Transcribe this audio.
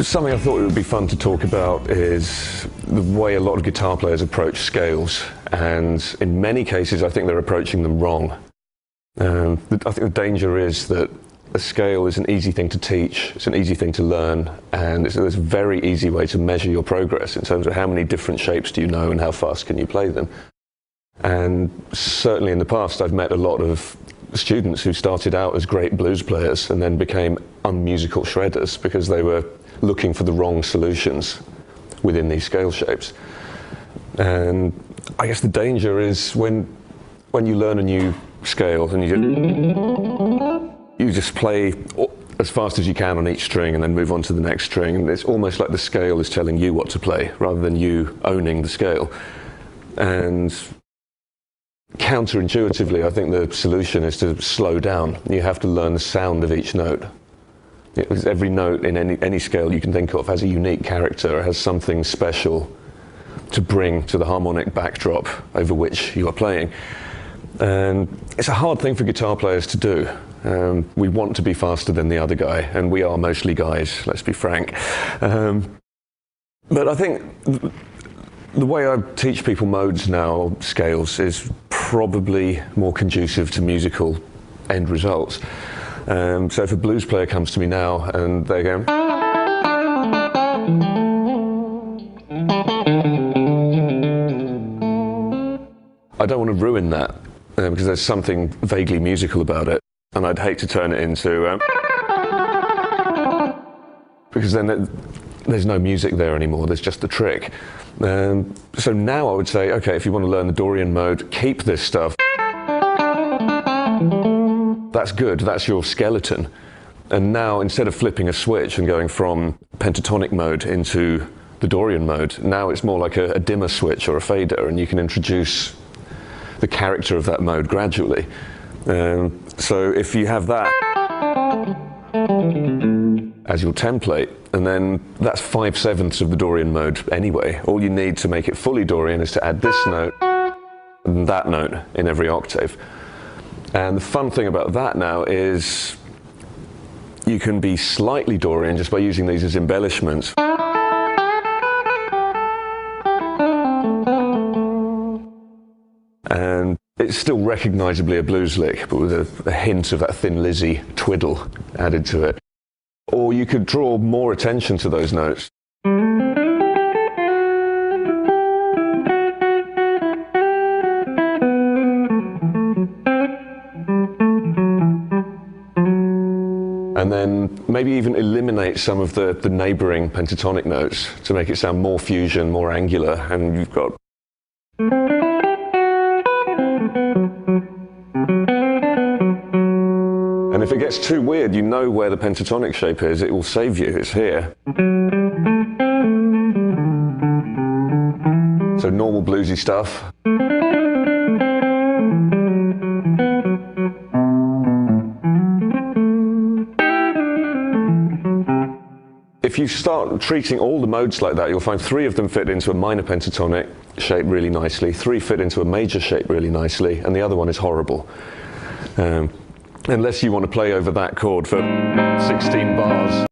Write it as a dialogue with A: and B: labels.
A: Something I thought it would be fun to talk about is the way a lot of guitar players approach scales, and in many cases I think they're approaching them wrong. I think the danger is that a scale is an easy thing to teach, it's an easy thing to learn, and it's a very easy way to measure your progress in terms of how many different shapes do you know and how fast can you play them. And certainly in the past I've met a lot of students who started out as great blues players and then became unmusical shredders because they were looking for the wrong solutions within these scale shapes. And I guess the danger is when you learn a new scale and you just play as fast as you can on each string and then move on to the next string, and it's almost like the scale is telling you what to play rather than you owning the scale. And counterintuitively, I think the solution is to slow down. You have to learn the sound of each note. Because every note in any scale you can think of has a unique character, has something special to bring to the harmonic backdrop over which you are playing. And it's a hard thing for guitar players to do. We want to be faster than the other guy, and we are mostly guys, let's be frank. But I think the way I teach people modes now, scales, is probably more conducive to musical end results. So if a blues player comes to me now and they go, I don't want to ruin that because there's something vaguely musical about it, and I'd hate to turn it into because then there's no music there anymore, there's just the trick. So now I would say, okay, if you want to learn the Dorian mode, keep this stuff. That's good, that's your skeleton. And now, instead of flipping a switch and going from pentatonic mode into the Dorian mode, now it's more like a dimmer switch or a fader, and you can introduce the character of that mode gradually. So if you have that as your template, and then that's 5/7 of the Dorian mode anyway. All you need to make it fully Dorian is to add this note and that note in every octave. And the fun thing about that now is you can be slightly Dorian just by using these as embellishments. And it's still recognizably a blues lick, but with a hint of that Thin Lizzy twiddle added to it. Or you could draw more attention to those notes. And then maybe even eliminate some of the neighboring pentatonic notes to make it sound more fusion, more angular, and you've got. And if it gets too weird, you know where the pentatonic shape is, it will save you, it's here. So normal bluesy stuff. If you start treating all the modes like that, you'll find 3 of them fit into a minor pentatonic shape really nicely, 3 fit into a major shape really nicely, and the other one is horrible. Unless you want to play over that chord for 16 bars.